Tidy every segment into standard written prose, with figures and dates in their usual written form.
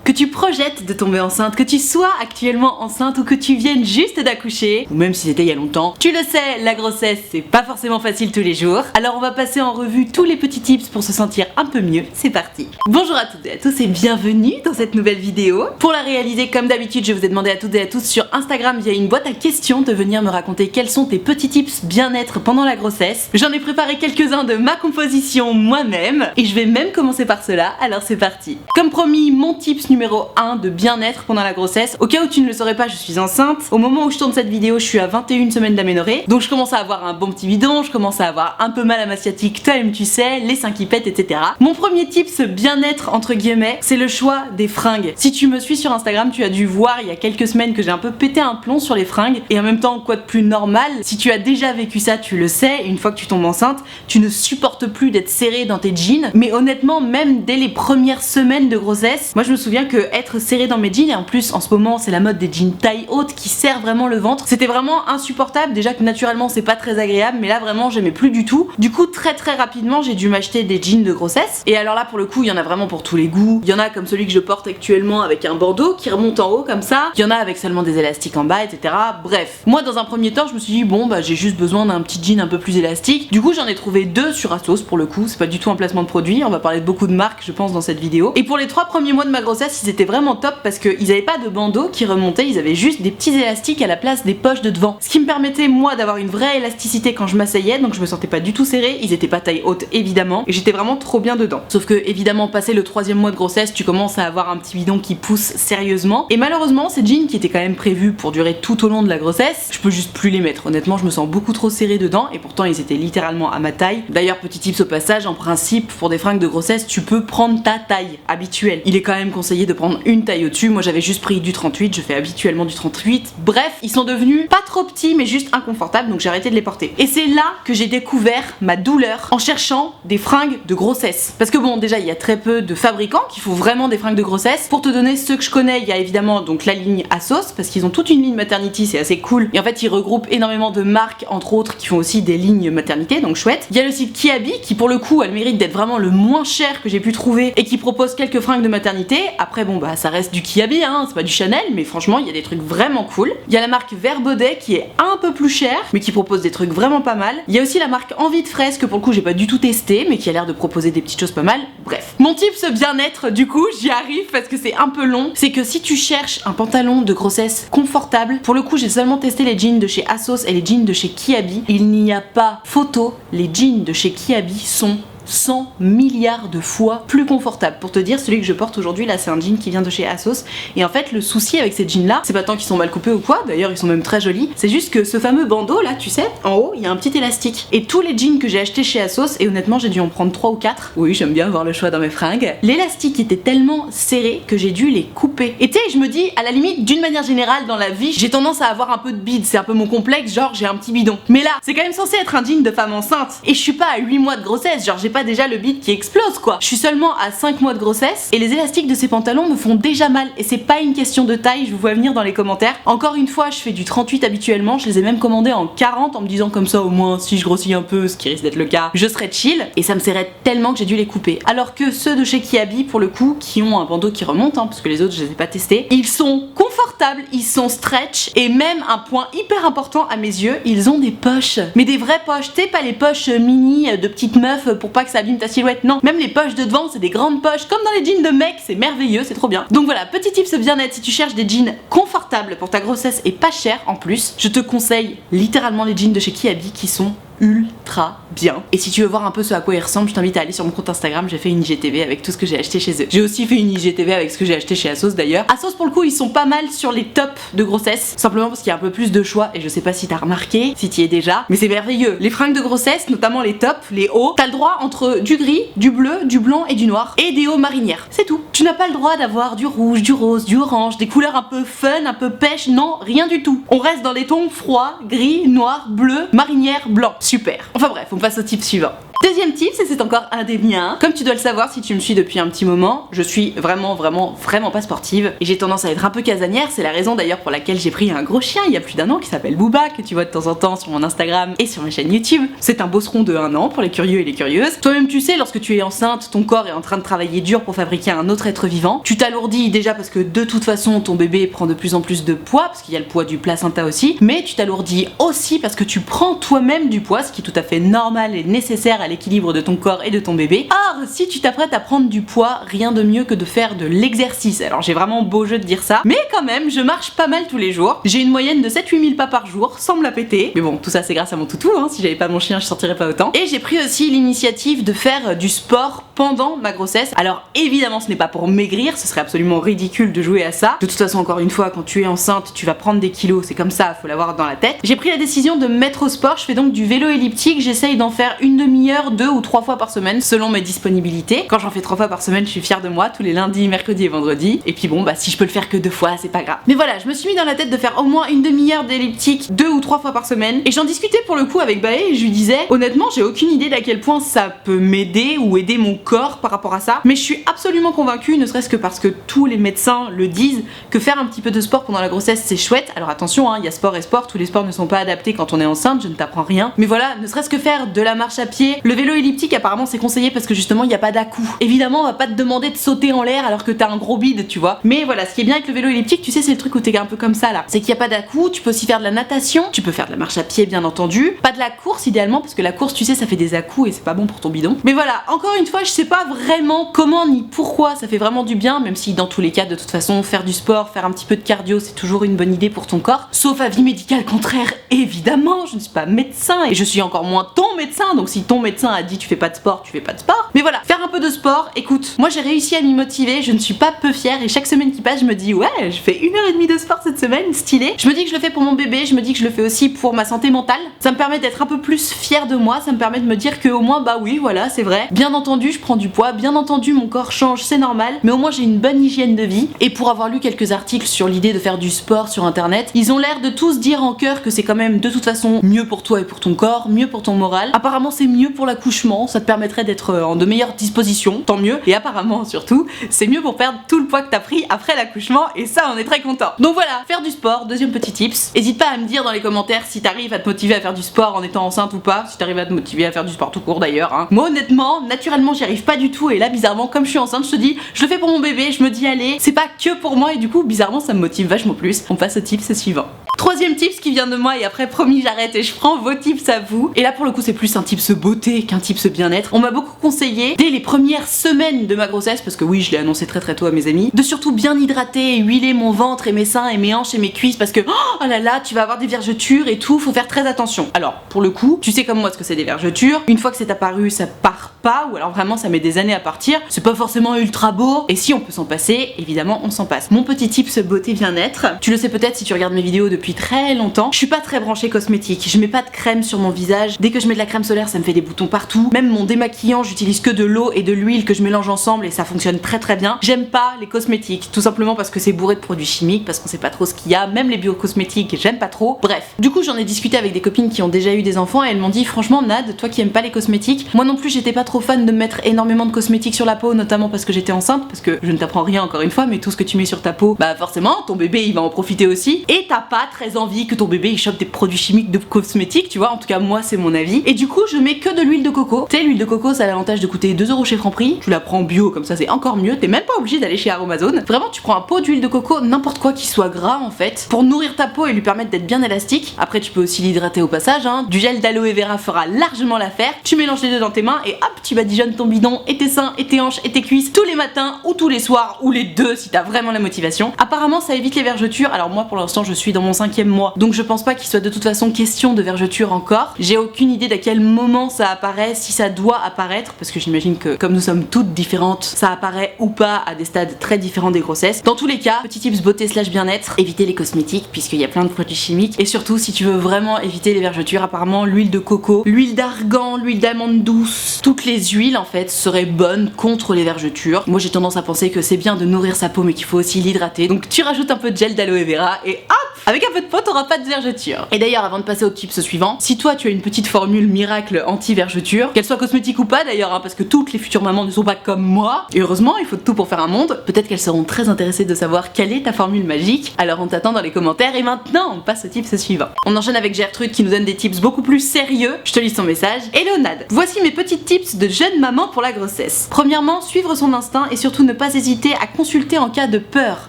Que tu projettes de tomber enceinte, que tu sois actuellement enceinte ou que tu viennes juste d'accoucher, ou même si c'était il y a longtemps, tu le sais, la grossesse c'est pas forcément facile tous les jours. Alors on va passer en revue tous les petits tips pour se sentir un peu mieux, c'est parti. Bonjour à toutes et à tous et bienvenue dans cette nouvelle vidéo. Pour la réaliser comme d'habitude, je vous ai demandé à toutes et à tous sur Instagram via une boîte à questions de venir me raconter quels sont tes petits tips bien-être pendant la grossesse. J'en ai préparé quelques-uns de ma composition moi-même et je vais même commencer par cela, alors c'est parti. Comme promis, mon tips numéro 1 de bien-être pendant la grossesse. Au cas où tu ne le saurais pas, je suis enceinte. Au moment où je tourne cette vidéo, je suis à 21 semaines d'aménorrhée. Donc je commence à avoir un bon petit bidon, je commence à avoir un peu mal à ma sciatique, toi-même tu sais, les seins qui pètent, etc. Mon premier tips bien-être entre guillemets, c'est le choix des fringues. Si tu me suis sur Instagram, tu as dû voir il y a quelques semaines que j'ai un peu pété un plomb sur les fringues. Et en même temps, quoi de plus normal, si tu as déjà vécu ça, tu le sais, une fois que tu tombes enceinte, tu ne supportes plus d'être serré dans tes jeans. Mais honnêtement, même dès les premières semaines de grossesse, moi je me souviens que être serré dans mes jeans, et en plus en ce moment c'est la mode des jeans taille haute qui serrent vraiment le ventre, c'était vraiment insupportable. Déjà que naturellement c'est pas très agréable, mais là vraiment j'aimais plus du tout. Du coup très rapidement j'ai dû m'acheter des jeans de grossesse. Et alors là pour le coup il y en a vraiment pour tous les goûts. Il y en a comme celui que je porte actuellement avec un bandeau qui remonte en haut comme ça. Il y en a avec seulement des élastiques en bas, etc. Bref, moi dans un premier temps je me suis dit bon bah j'ai juste besoin d'un petit jean un peu plus élastique. Du coup j'en ai trouvé deux sur Asos pour le coup. C'est pas du tout un placement de produit. On va parler de beaucoup de marques je pense dans cette vidéo. Et pour les 3 premiers mois de ma grossesse ils étaient vraiment top parce qu'ils avaient pas de bandeau qui remontait, ils avaient juste des petits élastiques à la place des poches de devant. Ce qui me permettait moi d'avoir une vraie élasticité quand je m'asseyais, donc je me sentais pas du tout serrée, ils étaient pas taille haute évidemment, et j'étais vraiment trop bien dedans. Sauf que évidemment passé le 3e mois de grossesse, tu commences à avoir un petit bidon qui pousse sérieusement, et malheureusement ces jeans qui étaient quand même prévus pour durer tout au long de la grossesse, je peux juste plus les mettre. Honnêtement je me sens beaucoup trop serrée dedans, et pourtant ils étaient littéralement à ma taille. D'ailleurs petit tips au passage, en principe pour des fringues de grossesse tu peux prendre ta taille habituelle. Il est quand même conseillé de prendre une taille au-dessus. Moi j'avais juste pris du 38, je fais habituellement du 38. Bref, ils sont devenus pas trop petits mais juste inconfortables, donc j'ai arrêté de les porter. Et c'est là que j'ai découvert ma douleur en cherchant des fringues de grossesse. Parce que bon, déjà il y a très peu de fabricants qui font vraiment des fringues de grossesse. Pour te donner ceux que je connais, il y a évidemment donc la ligne Asos, parce qu'ils ont toute une ligne maternity, c'est assez cool. Et en fait ils regroupent énormément de marques, entre autres, qui font aussi des lignes maternité, donc chouette. Il y a le site Kiabi qui pour le coup a le mérite d'être vraiment le moins cher que j'ai pu trouver et qui propose quelques fringues de maternité. Après bon bah ça reste du Kiabi hein, c'est pas du Chanel, mais franchement il y a des trucs vraiment cool. Il y a la marque Verbaudet qui est un peu plus chère mais qui propose des trucs vraiment pas mal. Il y a aussi la marque Envie de Fraise que pour le coup j'ai pas du tout testé mais qui a l'air de proposer des petites choses pas mal. Bref, mon tips bien-être du coup, j'y arrive parce que c'est un peu long, c'est que si tu cherches un pantalon de grossesse confortable, pour le coup j'ai seulement testé les jeans de chez Asos et les jeans de chez Kiabi. Il n'y a pas photo, les jeans de chez Kiabi sont 100 milliards de fois plus confortable. Pour te dire, celui que je porte aujourd'hui là c'est un jean qui vient de chez Asos, et en fait le souci avec ces jeans là, c'est pas tant qu'ils sont mal coupés ou quoi, d'ailleurs ils sont même très jolis, c'est juste que ce fameux bandeau là, tu sais, en haut il y a un petit élastique, et tous les jeans que j'ai achetés chez Asos, et honnêtement j'ai dû en prendre 3 ou 4, oui j'aime bien avoir le choix dans mes fringues, l'élastique était tellement serré que j'ai dû les couper. Et tu sais, je me dis, à la limite d'une manière générale dans la vie, j'ai tendance à avoir un peu de bide, c'est un peu mon complexe, genre j'ai un petit bidon, mais là c'est quand même censé être un jean de femme enceinte, et je suis pas à 8 mois de grossesse, genre j'ai pas déjà le bide qui explose quoi. Je suis seulement à 5 mois de grossesse et les élastiques de ces pantalons me font déjà mal, et c'est pas une question de taille, je vous vois venir dans les commentaires. Encore une fois, je fais du 38 habituellement, je les ai même commandés en 40 en me disant comme ça au moins si je grossis un peu, ce qui risque d'être le cas, je serais chill, et ça me serrait tellement que j'ai dû les couper. Alors que ceux de chez Kiabi pour le coup, qui ont un bandeau qui remonte hein, parce que les autres je les ai pas testés, ils sont confortables, ils sont stretch, et même un point hyper important à mes yeux, ils ont des poches, mais des vraies poches, t'es pas les poches mini de petites meufs pour pas que ça abîme ta silhouette, non, même les poches de devant c'est des grandes poches comme dans les jeans de mec, c'est merveilleux, c'est trop bien. Donc voilà, petit tips bien-être, si tu cherches des jeans confortables pour ta grossesse et pas cher en plus, je te conseille littéralement les jeans de chez Kiabi qui sont ultra bien. Et si tu veux voir un peu ce à quoi ils ressemblent, je t'invite à aller sur mon compte Instagram, j'ai fait une IGTV avec tout ce que j'ai acheté chez eux. J'ai aussi fait une IGTV avec ce que j'ai acheté chez Asos d'ailleurs. Asos pour le coup ils sont pas mal sur les tops de grossesse, simplement parce qu'il y a un peu plus de choix, et je sais pas si t'as remarqué, si t'y es déjà, mais c'est merveilleux. Les fringues de grossesse, notamment les tops, les hauts, t'as le droit entre du gris, du bleu, du blanc et du noir, et des hauts marinières, c'est tout. Tu n'as pas le droit d'avoir du rouge, du rose, du orange, des couleurs un peu fun, un peu pêche, non, rien du tout. On reste dans les tons froids, gris, noir, bleu, marinière, blanc. Super. Enfin bref, on passe au type suivant. Deuxième tip, et c'est encore un des miens. Comme tu dois le savoir si tu me suis depuis un petit moment, je suis vraiment pas sportive et j'ai tendance à être un peu casanière. C'est la raison d'ailleurs pour laquelle j'ai pris un gros chien il y a plus d'un an qui s'appelle Booba, que tu vois de temps en temps sur mon Instagram et sur ma chaîne YouTube. C'est un bosseron de 1 an pour les curieux et les curieuses. Toi-même tu sais, lorsque tu es enceinte, ton corps est en train de travailler dur pour fabriquer un autre être vivant. Tu t'alourdis déjà parce que de toute façon ton bébé prend de plus en plus de poids, parce qu'il y a le poids du placenta aussi, mais tu t'alourdis aussi parce que tu prends toi-même du poids, ce qui est tout à fait normal et nécessaire à l'équilibre de ton corps et de ton bébé. Or, si tu t'apprêtes à prendre du poids, rien de mieux que de faire de l'exercice. Alors j'ai vraiment beau jeu de dire ça, mais quand même, je marche pas mal tous les jours. J'ai une moyenne de 7-8 000 pas par jour, sans me la péter. Mais bon, tout ça c'est grâce à mon toutou, hein. Si j'avais pas mon chien, je sortirais pas autant. Et j'ai pris aussi l'initiative de faire du sport pendant ma grossesse. Alors évidemment, ce n'est pas pour maigrir, ce serait absolument ridicule de jouer à ça. De toute façon, encore une fois, quand tu es enceinte, tu vas prendre des kilos, c'est comme ça, faut l'avoir dans la tête. J'ai pris la décision de me mettre au sport, je fais donc du vélo elliptique, j'essaye d'en faire une demi-heure, 2 ou 3 fois par semaine, selon mes disponibilités. Quand j'en fais 3 fois par semaine, je suis fière de moi, tous les lundis, mercredis et vendredis. Et puis bon, bah si je peux le faire que 2 fois, c'est pas grave. Mais voilà, je me suis mis dans la tête de faire au moins une demi-heure d'elliptique 2 ou 3 fois par semaine. Et j'en discutais pour le coup avec Baé et je lui disais, honnêtement, j'ai aucune idée d'à quel point ça peut m'aider ou aider mon corps par rapport à ça. Mais je suis absolument convaincue, ne serait-ce que parce que tous les médecins le disent, que faire un petit peu de sport pendant la grossesse c'est chouette. Alors attention, hein, il y a sport et sport, tous les sports ne sont pas adaptés quand on est enceinte, je ne t'apprends rien. Mais voilà, ne serait-ce que faire de la marche à pied, le vélo elliptique apparemment c'est conseillé parce que justement il n'y a pas d'à-coups. Évidemment, on va pas te demander de sauter en l'air alors que t'as un gros bide, tu vois. Mais voilà, ce qui est bien avec le vélo elliptique, tu sais, c'est le truc où t'es un peu comme ça là. C'est qu'il n'y a pas d'à-coups, tu peux aussi faire de la natation, tu peux faire de la marche à pied bien entendu. Pas de la course idéalement parce que la course, tu sais, ça fait des à-coups et c'est pas bon pour ton bidon. Mais voilà, encore une fois, je sais pas vraiment comment ni pourquoi ça fait vraiment du bien, même si dans tous les cas, de toute façon, faire du sport, faire un petit peu de cardio, c'est toujours une bonne idée pour ton corps. Sauf avis médical contraire, évidemment, je ne suis pas médecin et je suis encore moins ton médecin, donc si ton médecin a dit tu fais pas de sport, tu fais pas de sport. Mais voilà, faire un peu de sport, écoute, moi j'ai réussi à m'y motiver, je ne suis pas peu fière et chaque semaine qui passe, je me dis ouais, je fais 1h30 de sport cette semaine, stylé. Je me dis que je le fais pour mon bébé, je me dis que je le fais aussi pour ma santé mentale. Ça me permet d'être un peu plus fière de moi, ça me permet de me dire que au moins bah oui, voilà, c'est vrai. Bien entendu, je prends du poids, bien entendu, mon corps change, c'est normal, mais au moins j'ai une bonne hygiène de vie. Et pour avoir lu quelques articles sur l'idée de faire du sport sur internet, ils ont l'air de tous dire en chœur que c'est quand même de toute façon mieux pour toi et pour ton corps, mieux pour ton moral. Apparemment c'est mieux pour l'accouchement, ça te permettrait d'être en de meilleures dispositions, tant mieux. Et apparemment surtout, c'est mieux pour perdre tout le poids que t'as pris après l'accouchement et ça on est très content. Donc voilà, faire du sport, deuxième petit tips. Hésite pas à me dire dans les commentaires si t'arrives à te motiver à faire du sport en étant enceinte ou pas, si t'arrives à te motiver à faire du sport tout court d'ailleurs, hein. Moi honnêtement, naturellement j'y arrive pas du tout et là bizarrement comme je suis enceinte, je te dis, je le fais pour mon bébé, je me dis allez, c'est pas que pour moi et du coup bizarrement ça me motive vachement plus. On passe au tips suivant. Troisième tips qui vient de moi et après promis j'arrête et je prends vos tips à vous. Et là pour le coup c'est plus un tips beauté qu'un tips bien-être. On m'a beaucoup conseillé dès les premières semaines de ma grossesse, parce que oui je l'ai annoncé très tôt à mes amis, de surtout bien hydrater et huiler mon ventre et mes seins et mes hanches et mes cuisses parce que oh là là tu vas avoir des vergetures et tout, faut faire très attention. Alors pour le coup, tu sais comme moi ce que c'est des vergetures, une fois que c'est apparu ça part pas ou alors vraiment ça met des années à partir, c'est pas forcément ultra beau et si on peut s'en passer, évidemment on s'en passe. Mon petit tips beauté bien-être, tu le sais peut-être si tu regardes mes vidéos depuis très longtemps, je suis pas très branchée cosmétique, je mets pas de crème sur mon visage, dès que je mets de la crème solaire ça me fait des boutons partout, même mon démaquillant j'utilise que de l'eau et de l'huile que je mélange ensemble et ça fonctionne très bien. J'aime pas les cosmétiques, tout simplement parce que c'est bourré de produits chimiques, parce qu'on sait pas trop ce qu'il y a, même les biocosmétiques j'aime pas trop, bref. Du coup j'en ai discuté avec des copines qui ont déjà eu des enfants et elles m'ont dit franchement Nad, toi qui aimes pas les cosmétiques, moi non plus j'étais pas trop fan de mettre énormément de cosmétiques sur la peau, notamment parce que j'étais enceinte, parce que je ne t'apprends rien encore une fois, mais tout ce que tu mets sur ta peau, bah forcément ton bébé il va en profiter aussi et t'as pas très envie que ton bébé il chope des produits chimiques de cosmétiques, tu vois, en tout cas moi c'est mon avis. Et du coup je mets que de l'huile de coco. Tu sais l'huile de coco ça a l'avantage de coûter 2€ chez Franprix, tu la prends bio comme ça c'est encore mieux, t'es même pas obligé d'aller chez Aromazone. Vraiment tu prends un pot d'huile de coco, n'importe quoi qui soit gras en fait, pour nourrir ta peau et lui permettre d'être bien élastique. Après tu peux aussi l'hydrater au passage, hein. Du gel d'aloe vera fera largement l'affaire. Tu mélanges les deux dans tes mains et hop tu badigeonnes ton bidon et tes seins et tes hanches et tes cuisses tous les matins ou tous les soirs ou les deux si t'as vraiment la motivation. Apparemment ça évite les vergetures, alors moi pour l'instant je suis dans mon 5e mois donc je pense pas qu'il soit de toute façon question de vergetures encore. J'ai aucune idée d'à quel moment ça apparaît, si ça doit apparaître, parce que j'imagine que comme nous sommes toutes différentes, ça apparaît ou pas à des stades très différents des grossesses. Dans tous les cas, petit tips beauté / bien-être, évitez les cosmétiques puisqu'il y a plein de produits chimiques et surtout si tu veux vraiment éviter les vergetures, apparemment l'huile de coco, l'huile d'argan, l'huile d'amande douce, toutes les huiles en fait seraient bonnes contre les vergetures. Moi j'ai tendance à penser que c'est bien de nourrir sa peau mais qu'il faut aussi l'hydrater. Donc tu rajoutes un peu de gel d'aloe vera et hop Avec un peu de peau, t'auras pas de vergeture. Et d'ailleurs, avant de passer au tips suivant, si toi tu as une petite formule miracle anti-vergeture, qu'elle soit cosmétique ou pas d'ailleurs, hein, parce que toutes les futures mamans ne sont pas comme moi, et heureusement, il faut tout pour faire un monde, peut-être qu'elles seront très intéressées de savoir quelle est ta formule magique, alors on t'attend dans les commentaires, et maintenant on passe au tips suivant. On enchaîne avec Gertrude qui nous donne des tips beaucoup plus sérieux, je te lis son message. Hello Nad, voici mes petits tips de jeune maman pour la grossesse. Premièrement, suivre son instinct et surtout ne pas hésiter à consulter en cas de peur.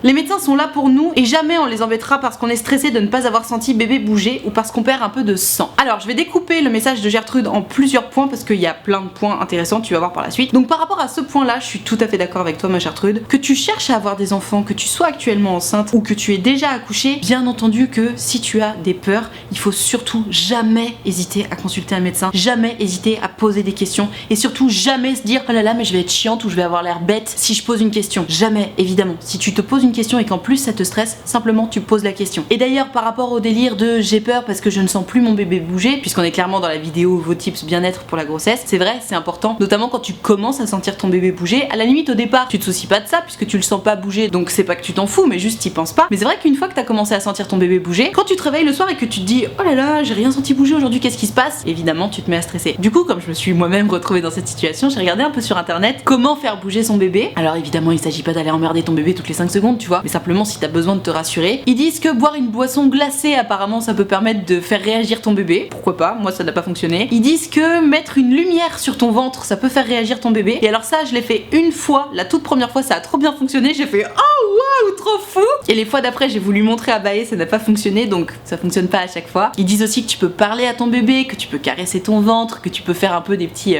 Les médecins sont là pour nous et jamais on les embêtera parce qu'on est stressé de ne pas avoir senti bébé bouger ou parce qu'on perd un peu de sang. Alors je vais découper le message de Gertrude en plusieurs points parce qu'il y a plein de points intéressants, tu vas voir par la suite. Donc par rapport à ce point là, je suis tout à fait d'accord avec toi ma Gertrude. Que tu cherches à avoir des enfants, que tu sois actuellement enceinte ou que tu aies déjà accouché, bien entendu que si tu as des peurs, il faut surtout jamais hésiter à consulter un médecin, jamais hésiter à poser des questions et surtout jamais se dire oh là là mais je vais être chiante ou je vais avoir l'air bête si je pose une question. Jamais, évidemment. Si tu te poses une question et qu'en plus ça te stresse, simplement tu poses la question. Et d'ailleurs par rapport au délire de j'ai peur parce que je ne sens plus mon bébé bouger, puisqu'on est clairement dans la vidéo vos tips bien-être pour la grossesse, c'est vrai, c'est important, notamment quand tu commences à sentir ton bébé bouger. À la limite au départ tu te soucies pas de ça puisque tu le sens pas bouger, donc c'est pas que tu t'en fous mais juste t'y penses pas. Mais c'est vrai qu'une fois que t'as commencé à sentir ton bébé bouger, quand tu te réveilles le soir et que tu te dis oh là là j'ai rien senti bouger aujourd'hui, qu'est-ce qui se passe, évidemment tu te mets à stresser. Du coup comme je me suis moi-même retrouvée dans cette situation, j'ai regardé un peu sur internet comment faire bouger son bébé. Alors évidemment il s'agit pas d'aller emmerder ton bébé toutes les 5 secondes tu vois, mais simplement si t'as besoin de te rassurer. Ils disent que boire une boisson glacée apparemment ça peut permettre de faire réagir ton bébé, pourquoi pas, moi ça n'a pas fonctionné. Ils disent que mettre une lumière sur ton ventre ça peut faire réagir ton bébé, et alors ça je l'ai fait une fois, la toute première fois ça a trop bien fonctionné, j'ai fait oh waouh trop fou, et les fois d'après j'ai voulu montrer à Baé, ça n'a pas fonctionné donc ça fonctionne pas à chaque fois. Ils disent aussi que tu peux parler à ton bébé, que tu peux caresser ton ventre, que tu peux faire un peu des petits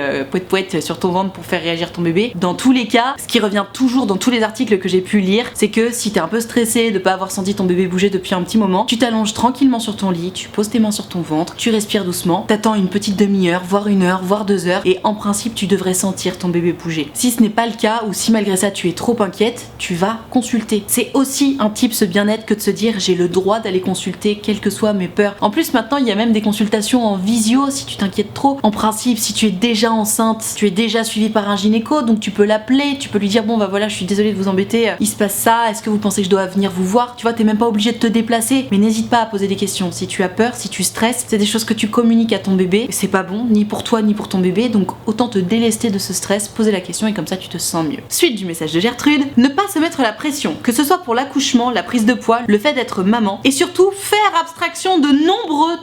poètes sur ton ventre pour faire réagir ton bébé. Dans tous les cas, ce qui revient toujours dans tous les articles que j'ai pu lire, c'est que si t'es un peu stressé de pas avoir senti ton bébé bouger depuis un petit moment, tu t'allonges tranquillement sur ton lit, tu poses tes mains sur ton ventre, tu respires doucement, t'attends une petite demi-heure, voire 1 heure, voire 2 heures, et en principe tu devrais sentir ton bébé bouger. Si ce n'est pas le cas, ou si malgré ça tu es trop inquiète, tu vas consulter. C'est aussi un tips bien-être que de se dire j'ai le droit d'aller consulter quelles que soient mes peurs. En plus maintenant il y a même des consultations en visio si tu t'inquiètes trop. En principe si tu es déjà enceinte, tu es déjà suivie par un gynéco, donc tu peux l'appeler, tu peux lui dire bon bah voilà je suis désolée de vous embêter, il se passe ça, est-ce que vous pensez que je dois venir vous voir, tu vois, t'es même pas obligé de te déplacer, mais n'hésite pas à poser des questions. Si tu as peur, si tu stresses, c'est des choses que tu communiques à ton bébé, c'est pas bon ni pour toi ni pour ton bébé, donc autant te délester de ce stress, poser la question et comme ça tu te sens mieux. Suite du message de Gertrude, ne pas se mettre la pression, que ce soit pour l'accouchement, la prise de poids, le fait d'être maman, et surtout faire abstraction de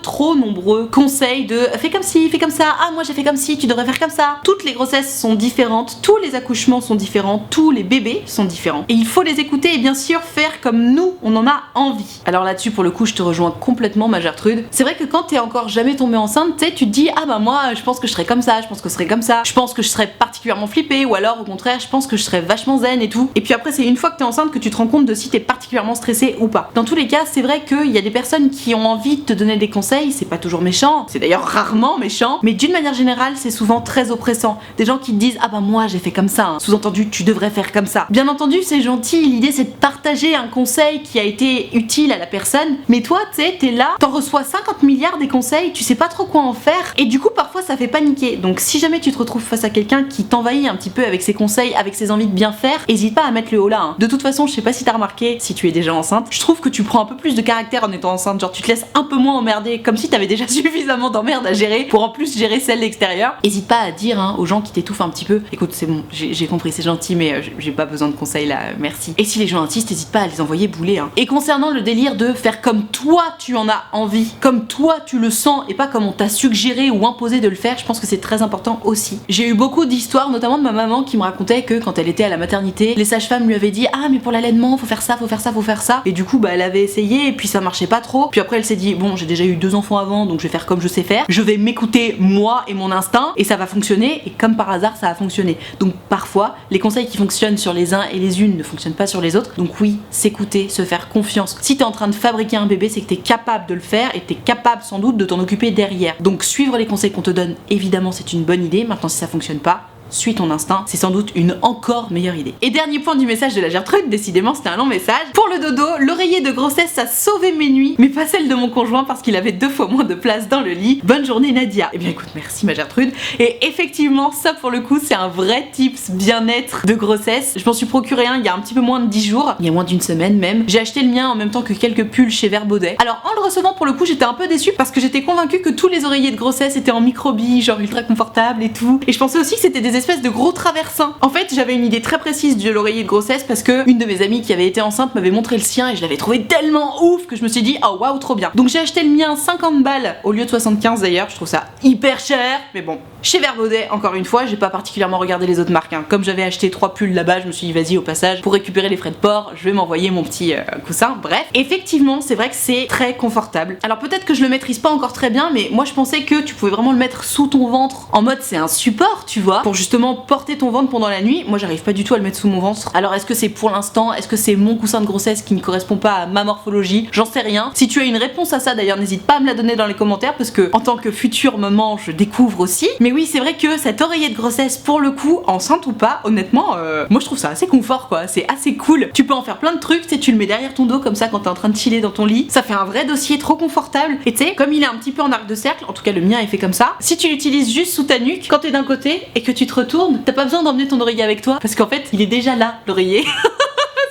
trop nombreux conseils de fais comme ci, fais comme ça, ah moi j'ai fait comme ci, tu devrais faire comme ça. Toutes les grossesses sont différentes, tous les accouchements sont différents, tous les bébés sont différents, et il faut les écouter et bien sûr faire comme nous on en a envie. Alors là-dessus pour le coup je te rejoins complètement ma Gertrude. C'est vrai que quand t'es encore jamais tombée enceinte, tu sais, tu te dis ah bah moi je pense que je serais comme ça, je pense que je serais comme ça, je pense que je serais particulièrement flippée, ou alors au contraire je pense que je serais vachement zen et tout. Et puis après c'est une fois que t'es enceinte que tu te rends compte de si t'es particulièrement stressée ou pas. Dans tous les cas c'est vrai qu'il y a des personnes qui ont envie de te donner des conseils, c'est pas toujours méchant, c'est d'ailleurs rarement méchant, mais d'une manière générale c'est souvent très oppressant. Des gens qui te disent ah bah moi j'ai fait comme ça, hein. Sous-entendu tu devrais faire comme ça. Bien entendu c'est gentil, l'idée c'est de partager un conseil qui a été utile à la personne, mais toi tu sais t'es là, t'en reçois 50 milliards des conseils, tu sais pas trop quoi en faire, et du coup parfois ça fait paniquer. Donc si jamais tu te retrouves face à quelqu'un qui t'envahit un petit peu avec ses conseils, avec ses envies de bien faire, hésite pas à mettre le haut là, hein. De toute façon je sais pas si t'as remarqué, si tu es déjà enceinte, je trouve que tu prends un peu plus de caractère en étant enceinte, genre tu te laisses un peu moins emmerder, comme si t'avais déjà suffisamment d'emmerde à gérer pour en plus gérer celle de l'extérieur. Hésite pas à dire hein, aux gens qui t'étouffent un petit peu, écoute c'est bon, j'ai compris, c'est gentil mais j'ai pas besoin de conseils là, merci. Et si les gens insistent, hésite pas à les envoyer bouler, hein. Et concernant le délire de faire comme toi tu en as envie, comme toi tu le sens et pas comme on t'a suggéré ou imposé de le faire, je pense que c'est très important aussi. J'ai eu beaucoup d'histoires, notamment de ma maman qui me racontait que quand elle était à la maternité, les sages-femmes lui avaient dit ah mais pour l'allaitement faut faire ça, faut faire ça, faut faire ça, et du coup bah elle avait essayé et puis ça marchait pas trop, puis après elle s'est dit bon j'ai déjà eu 2 enfants avant donc je vais faire comme je sais faire, je vais m'écouter moi et mon instinct et ça va fonctionner, et comme par hasard ça a fonctionné. Donc parfois les conseils qui fonctionnent sur les uns et les unes ne fonctionnent pas sur les autres, donc oui, s'écouter, se faire confiance. Si t'es en train de fabriquer un bébé c'est que t'es capable de le faire et t'es capable sans doute de t'en occuper derrière. Donc suivre les conseils qu'on te donne évidemment c'est une bonne idée, maintenant si ça fonctionne pas, suis ton instinct, c'est sans doute une encore meilleure idée. Et dernier point du message de la Gertrude, décidément c'était un long message. Pour le dodo, l'oreiller de grossesse a sauvé mes nuits, mais pas celle de mon conjoint parce qu'il avait 2 fois moins de place dans le lit. Bonne journée Nadia. Eh bien écoute, merci ma Gertrude. Et effectivement, ça pour le coup, c'est un vrai tips bien-être de grossesse. Je m'en suis procuré un il y a un petit peu moins de 10 jours, il y a moins d'une semaine même. J'ai acheté le mien en même temps que quelques pulls chez Vert Baudet. Alors en le recevant pour le coup, j'étais un peu déçue parce que j'étais convaincue que tous les oreillers de grossesse étaient en microbi, genre ultra confortables et tout. Et je pensais aussi que c'était des espèces de gros traversins. En fait, j'avais une idée très précise de l'oreiller de grossesse parce que une de mes amies qui avait été enceinte m'avait montré le sien et je l'avais trouvé tellement ouf que je me suis dit oh waouh trop bien. Donc j'ai acheté le mien 50 balles au lieu de 75 d'ailleurs, je trouve ça hyper cher, mais bon. Chez Vert Baudet, encore une fois, j'ai pas particulièrement regardé les autres marques. Hein. Comme j'avais acheté 3 pulls là-bas, je me suis dit vas-y au passage, pour récupérer les frais de port, je vais m'envoyer mon petit coussin. Bref, effectivement, c'est vrai que c'est très confortable. Alors peut-être que je le maîtrise pas encore très bien, mais moi je pensais que tu pouvais vraiment le mettre sous ton ventre, en mode c'est un support, tu vois, pour justement porter ton ventre pendant la nuit. Moi j'arrive pas du tout à le mettre sous mon ventre. Alors est-ce que c'est pour l'instant, est-ce que c'est mon coussin de grossesse qui ne correspond pas à ma morphologie? J'en sais rien. Si tu as une réponse à ça d'ailleurs, n'hésite pas à me la donner dans les commentaires parce que en tant que future maman, je découvre aussi. Mais oui, c'est vrai que cette oreiller de grossesse, pour le coup, enceinte ou pas, honnêtement, moi je trouve ça assez confort quoi, c'est assez cool. Tu peux en faire plein de trucs, tu sais, tu le mets derrière ton dos comme ça quand t'es en train de chiller dans ton lit. Ça fait un vrai dossier trop confortable. Et tu sais, comme il est un petit peu en arc de cercle, en tout cas le mien est fait comme ça, si tu l'utilises juste sous ta nuque, quand t'es d'un côté et que tu te retournes, t'as pas besoin d'emmener ton oreiller avec toi parce qu'en fait, il est déjà là, l'oreiller.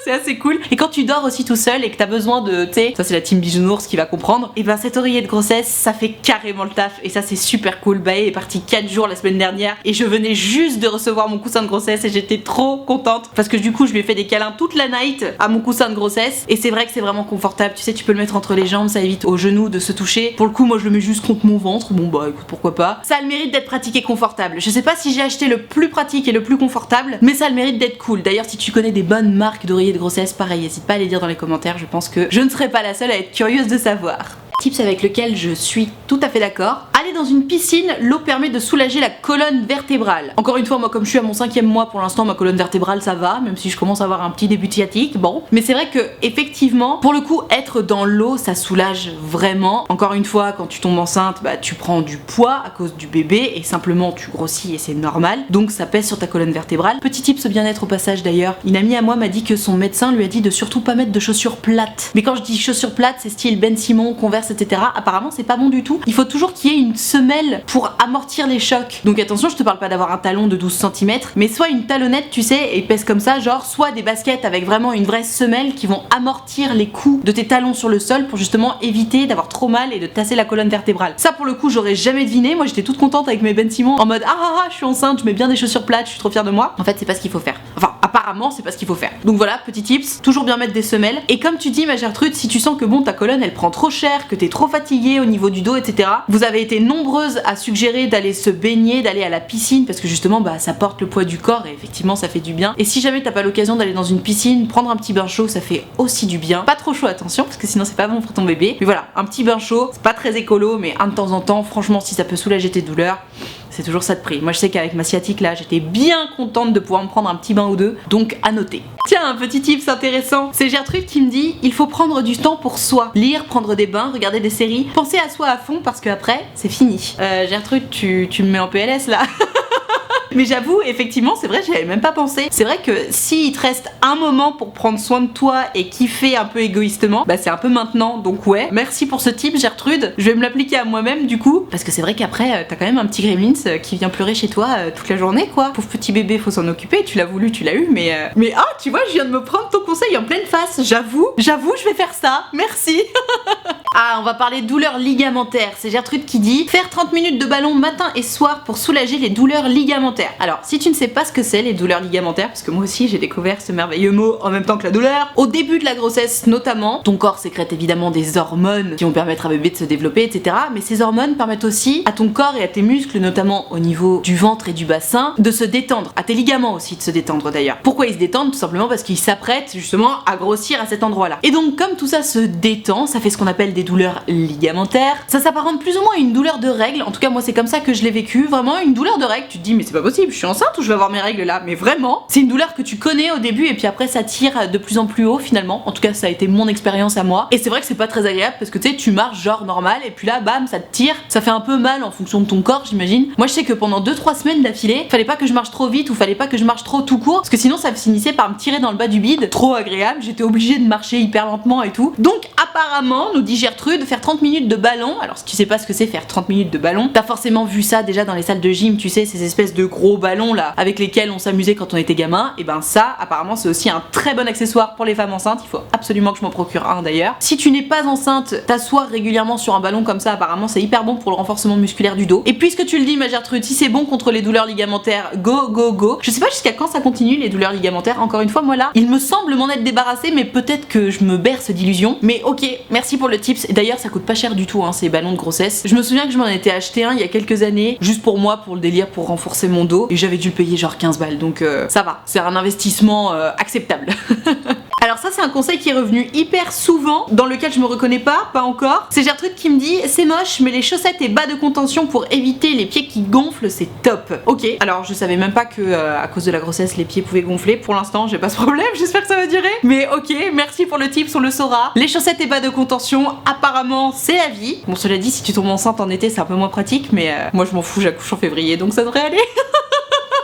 C'est assez cool. Et quand tu dors aussi tout seul et que t'as besoin de, tu sais, ça c'est la team bisounours qui va comprendre, et ben cet oreiller de grossesse, ça fait carrément le taf et ça c'est super cool. Bae est parti 4 jours la semaine dernière et je venais juste de recevoir mon coussin de grossesse et j'étais trop contente parce que du coup je lui ai fait des câlins toute la night à mon coussin de grossesse et c'est vrai que c'est vraiment confortable. Tu sais, tu peux le mettre entre les jambes, ça évite aux genoux de se toucher. Pour le coup, moi je le mets juste contre mon ventre. Bon bah écoute, pourquoi pas. Ça a le mérite d'être pratique et confortable. Je sais pas si j'ai acheté le plus pratique et le plus confortable, mais ça a le mérite d'être cool. D'ailleurs, si tu connais des bonnes marques d'oreiller de grossesse, pareil, n'hésite pas à les dire dans les commentaires, je pense que je ne serai pas la seule à être curieuse de savoir. Tips avec lequel je suis tout à fait d'accord. Aller dans une piscine, l'eau permet de soulager la colonne vertébrale. Encore une fois, moi comme je suis à mon 5e mois pour l'instant, ma colonne vertébrale ça va, même si je commence à avoir un petit début de sciatique, bon. Mais c'est vrai que effectivement, pour le coup, être dans l'eau, ça soulage vraiment. Encore une fois, quand tu tombes enceinte, bah tu prends du poids à cause du bébé et simplement tu grossis et c'est normal. Donc ça pèse sur ta colonne vertébrale. Petit tips bien-être au passage d'ailleurs. Une amie à moi m'a dit que son médecin lui a dit de surtout pas mettre de chaussures plates. Mais quand je dis chaussures plates, c'est style Ben Simon, Converse, etc. Apparemment c'est pas bon du tout. Il faut toujours qu'il y ait une semelle pour amortir les chocs. Donc attention, je te parle pas d'avoir un talon de 12 cm, mais soit une talonnette, tu sais, épaisse comme ça, genre soit des baskets avec vraiment une vraie semelle qui vont amortir les coups de tes talons sur le sol pour justement éviter d'avoir trop mal et de tasser la colonne vertébrale. Ça pour le coup, j'aurais jamais deviné. Moi j'étais toute contente avec mes Ben Simon en mode je suis enceinte, je mets bien des chaussures plates, je suis trop fière de moi. En fait, c'est pas ce qu'il faut faire. Enfin, apparemment, c'est pas ce qu'il faut faire. Donc voilà, petit tips, toujours bien mettre des semelles. Et comme tu dis ma Gertrude, si tu sens que bon, ta colonne elle prend trop cher, que t'es trop fatiguée au niveau du dos, etc. Vous avez été nombreuses à suggérer d'aller se baigner, d'aller à la piscine parce que justement bah ça porte le poids du corps et effectivement ça fait du bien. Et si jamais t'as pas l'occasion d'aller dans une piscine, prendre un petit bain chaud, ça fait aussi du bien. Pas trop chaud, attention, parce que sinon c'est pas bon pour ton bébé. Mais voilà, un petit bain chaud, c'est pas très écolo, mais un de temps en temps, franchement, si ça peut soulager tes douleurs, c'est toujours ça de prix. Moi je sais qu'avec ma sciatique là, j'étais bien contente de pouvoir me prendre un petit bain ou deux, donc à noter. Tiens, un petit tips intéressant, c'est Gertrude qui me dit il faut prendre du temps pour soi. Lire, prendre des bains, regarder des séries, penser à soi à fond parce que après c'est fini. Gertrude, tu me mets en PLS là. Mais j'avoue, effectivement, c'est vrai, j'y avais même pas pensé. C'est vrai que s'il te reste un moment pour prendre soin de toi et kiffer un peu égoïstement, bah c'est un peu maintenant. Donc ouais, merci pour ce tip Gertrude. Je vais me l'appliquer à moi-même du coup. Parce que c'est vrai qu'après, t'as quand même un petit gremlins qui vient pleurer chez toi toute la journée quoi. Pauvre petit bébé, faut s'en occuper. Tu l'as voulu, tu l'as eu, mais tu vois, je viens de me prendre ton conseil en pleine face. J'avoue, je vais faire ça. Merci. Ah, on va parler douleurs ligamentaires. C'est Gertrude qui dit faire 30 minutes de ballon matin et soir pour soulager les douleurs ligamentaires. Alors, si tu ne sais pas ce que c'est les douleurs ligamentaires, parce que moi aussi j'ai découvert ce merveilleux mot en même temps que la douleur, au début de la grossesse notamment, ton corps sécrète évidemment des hormones qui vont permettre à bébé de se développer, etc. Mais ces hormones permettent aussi à ton corps et à tes muscles, notamment au niveau du ventre et du bassin, de se détendre. À tes ligaments aussi de se détendre d'ailleurs. Pourquoi ils se détendent? Tout simplement parce qu'ils s'apprêtent justement à grossir à cet endroit-là. Et donc, comme tout ça se détend, ça fait ce qu'on appelle des des douleurs ligamentaires. Ça s'apparente plus ou moins à une douleur de règles, en tout cas moi c'est comme ça que je l'ai vécu, vraiment une douleur de règles, tu te dis mais c'est pas possible, je suis enceinte ou je vais avoir mes règles là, mais vraiment, c'est une douleur que tu connais au début et puis après ça tire de plus en plus haut finalement, en tout cas ça a été mon expérience à moi, et c'est vrai que c'est pas très agréable parce que tu sais, tu marches genre normal et puis là bam ça te tire, ça fait un peu mal en fonction de ton corps j'imagine. Moi je sais que pendant 2-3 semaines d'affilée, fallait pas que je marche trop vite ou fallait pas que je marche trop tout court, parce que sinon ça finissait par me tirer dans le bas du bide, trop agréable, j'étais obligée de marcher hyper lentement et tout. Donc apparemment, nous dit Gertrude, faire 30 minutes de ballon, alors si tu sais pas ce que c'est faire 30 minutes de ballon, t'as forcément vu ça déjà dans les salles de gym, tu sais, ces espèces de gros ballons là, avec lesquels on s'amusait quand on était gamin, et ben ça, apparemment c'est aussi un très bon accessoire pour les femmes enceintes, il faut absolument que je m'en procure un d'ailleurs. Si tu n'es pas enceinte, t'asseoir régulièrement sur un ballon comme ça, apparemment c'est hyper bon pour le renforcement musculaire du dos. Et puisque tu le dis ma Gertrude, si c'est bon contre les douleurs ligamentaires, go go go. Je sais pas jusqu'à quand ça continue les douleurs ligamentaires, encore une fois moi là, il me semble m'en être débarrassée, mais peut-être que je me berce d'illusions. Mais ok, merci pour le tips, et d'ailleurs ça coûte pas cher du tout hein, ces ballons de grossesse. Je me souviens que je m'en étais acheté un il y a quelques années, juste pour moi, pour le délire, pour renforcer mon dos, et j'avais dû le payer genre 15 balles, donc ça va, c'est un investissement acceptable. Alors ça c'est un conseil qui est revenu hyper souvent, dans lequel je me reconnais pas encore. C'est Gertrude qui me dit c'est moche mais les chaussettes et bas de contention pour éviter les pieds qui gonflent c'est top. Ok, alors je savais même pas que à cause de la grossesse les pieds pouvaient gonfler, pour l'instant j'ai pas ce problème, j'espère que ça va durer. Mais ok, merci pour le tips, on le saura. Les chaussettes et bas de contention, apparemment c'est la vie. Bon cela dit si tu tombes enceinte en été c'est un peu moins pratique, mais moi je m'en fous, j'accouche en février donc ça devrait aller.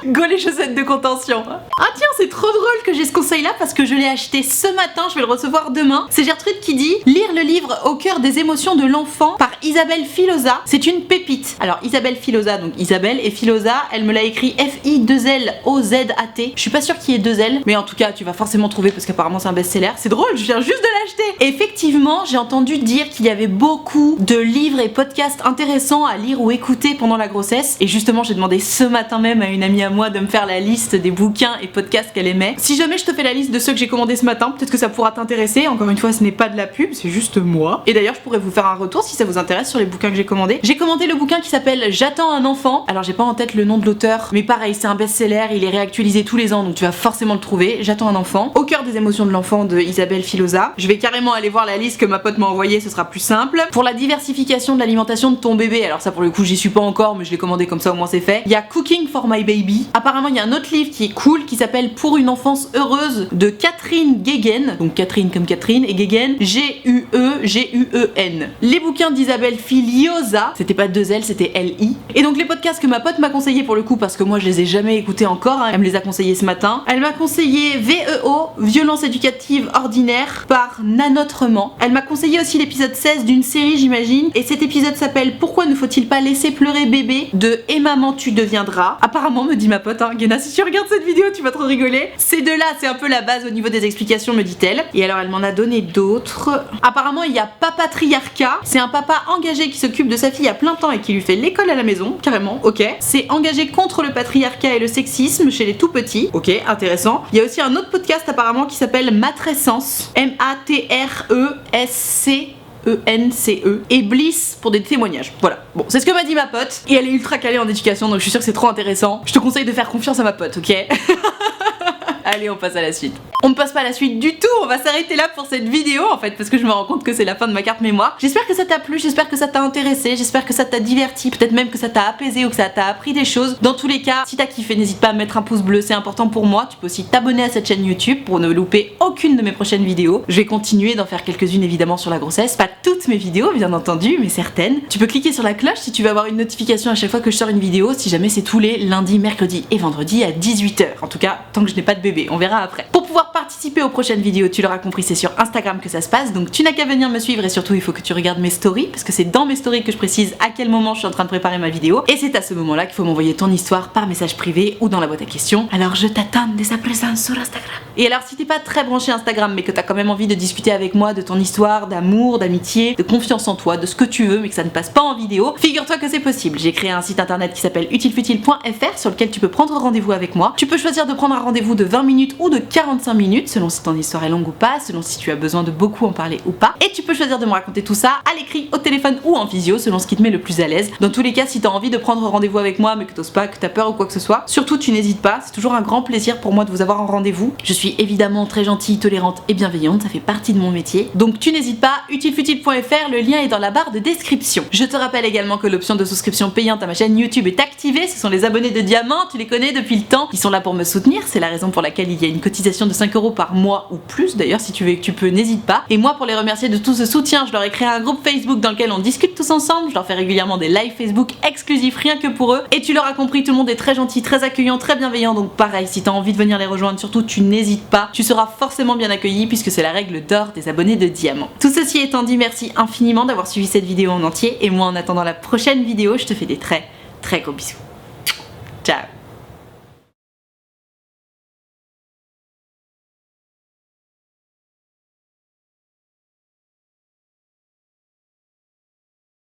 Go les chaussettes de contention. Ah tiens, c'est trop drôle que j'ai ce conseil là parce que je l'ai acheté ce matin, je vais le recevoir demain. C'est Gertrude qui dit lire le livre Au cœur des émotions de l'enfant par Isabelle Filosa. C'est une pépite. Alors Isabelle Filosa, donc Isabelle et Filosa, elle me l'a écrit F-I-2-L-O-Z-A-T. Je suis pas sûre qu'il y ait 2 L, mais en tout cas tu vas forcément trouver parce qu'apparemment c'est un best-seller. C'est drôle, je viens juste de l'acheter. Effectivement, j'ai entendu dire qu'il y avait beaucoup de livres et podcasts intéressants à lire ou écouter pendant la grossesse. Et justement, j'ai demandé ce matin même à une amie à moi de me faire la liste des bouquins et podcasts qu'elle aimait. Si jamais je te fais la liste de ceux que j'ai commandés ce matin, peut-être que ça pourra t'intéresser. Encore une fois, ce n'est pas de la pub, c'est juste moi. Et d'ailleurs, je pourrais vous faire un retour si ça vous intéresse sur les bouquins que j'ai commandés. J'ai commandé le bouquin qui s'appelle J'attends un enfant. Alors, j'ai pas en tête le nom de l'auteur, mais pareil, c'est un best-seller, il est réactualisé tous les ans, donc tu vas forcément le trouver. J'attends un enfant. Au cœur des émotions de l'enfant de Isabelle Filosa. Je vais carrément aller voir la liste que ma pote m'a envoyée, ce sera plus simple. Pour la diversification de l'alimentation de ton bébé, alors ça pour le coup, j'y suis pas encore, mais je l'ai commandé comme ça au moins c'est fait. Il y a Cooking for my baby. Apparemment, il y a un autre livre qui est cool qui s'appelle Pour une enfance heureuse de Catherine Guéguen, donc Catherine comme Catherine et Guéguen, G-U-E-G-U-E-N. Les bouquins d'Isabelle Filiosa, c'était pas 2 L, c'était L-I. Et donc les podcasts que ma pote m'a conseillé pour le coup, parce que moi je les ai jamais écoutés encore, hein, elle me les a conseillés ce matin. Elle m'a conseillé VEO, Violence éducative ordinaire par Nanotrement. Elle m'a conseillé aussi l'épisode 16 d'une série j'imagine, et cet épisode s'appelle Pourquoi ne faut-il pas laisser pleurer bébé de Et maman tu deviendras. Apparemment me dit ma pote, hein, Guéna, si tu regardes cette vidéo tu vas trop rigoler. Ces deux là c'est un peu la base au niveau des explications me dit-elle. Et alors elle m'en a donné d'autres. Apparemment il y a Papatriarcat, c'est un papa engagé qui s'occupe de sa fille à plein temps et qui lui fait l'école à la maison, carrément, ok. C'est engagé contre le patriarcat et le sexisme chez les tout petits, ok, intéressant. Il y a aussi un autre podcast apparemment qui s'appelle Matrescence, M-A-T-R-E-S-C E-N-C-E et Bliss pour des témoignages. Voilà, bon, c'est ce que m'a dit ma pote et elle est ultra calée en éducation donc je suis sûre que c'est trop intéressant. Je te conseille de faire confiance à ma pote, ok. Allez, on passe à la suite. On ne passe pas à la suite du tout, on va s'arrêter là pour cette vidéo en fait parce que je me rends compte que c'est la fin de ma carte mémoire. J'espère que ça t'a plu, j'espère que ça t'a intéressé, j'espère que ça t'a diverti, peut-être même que ça t'a apaisé ou que ça t'a appris des choses. Dans tous les cas, si t'as kiffé, n'hésite pas à mettre un pouce bleu, c'est important pour moi. Tu peux aussi t'abonner à cette chaîne YouTube pour ne louper aucune de mes prochaines vidéos. Je vais continuer d'en faire quelques-unes évidemment sur la grossesse, pas toutes mes vidéos bien entendu, mais certaines. Tu peux cliquer sur la cloche si tu veux avoir une notification à chaque fois que je sors une vidéo, si jamais c'est tous les lundis, mercredis et vendredis à 18 h. En tout cas, tant que je n'ai pas de bébé, on verra après. Pour pouvoir participer aux prochaines vidéos, tu l'auras compris, c'est sur Instagram que ça se passe, donc tu n'as qu'à venir me suivre et surtout il faut que tu regardes mes stories parce que c'est dans mes stories que je précise à quel moment je suis en train de préparer ma vidéo et c'est à ce moment là qu'il faut m'envoyer ton histoire par message privé ou dans la boîte à questions. Alors je t'attends dès à présent sur Instagram. Et alors si t'es pas très branché Instagram mais que t'as quand même envie de discuter avec moi de ton histoire, d'amour, d'amitié, de confiance en toi, de ce que tu veux mais que ça ne passe pas en vidéo, figure-toi que c'est possible. J'ai créé un site internet qui s'appelle utilefutile.fr sur lequel tu peux prendre rendez-vous avec moi. Tu peux choisir de prendre un rendez-vous de 20 minutes ou de 45 minutes, selon si ton histoire est longue ou pas, selon si tu as besoin de beaucoup en parler ou pas. Et tu peux choisir de me raconter tout ça à l'écrit, au téléphone ou en visio, selon ce qui te met le plus à l'aise. Dans tous les cas, si tu as envie de prendre rendez-vous avec moi mais que t'oses pas, que t'as peur ou quoi que ce soit, surtout tu n'hésites pas, c'est toujours un grand plaisir pour moi de vous avoir en rendez-vous. Je suis évidemment très gentille, tolérante et bienveillante, ça fait partie de mon métier. Donc tu n'hésites pas, utilefutile.fr, le lien est dans la barre de description. Je te rappelle également que l'option de souscription payante à ma chaîne YouTube est activée, ce sont les abonnés de Diamant, tu les connais depuis le temps, ils sont là pour me soutenir, c'est la raison pour laquelle il y a une cotisation de 5 € par mois ou plus, d'ailleurs si tu veux et que tu peux, n'hésite pas. Et moi pour les remercier de tout ce soutien, je leur ai créé un groupe Facebook dans lequel on discute tous ensemble, je leur fais régulièrement des lives Facebook exclusifs rien que pour eux, et tu l'auras compris, tout le monde est très gentil, très accueillant, très bienveillant, donc pareil, si t'as envie de venir les rejoindre, surtout tu n'hésites pas, tu seras forcément bien accueilli puisque c'est la règle d'or des abonnés de Diamant. Tout ceci étant dit, merci infiniment d'avoir suivi cette vidéo en entier, et moi en attendant la prochaine vidéo, je te fais des très gros bisous.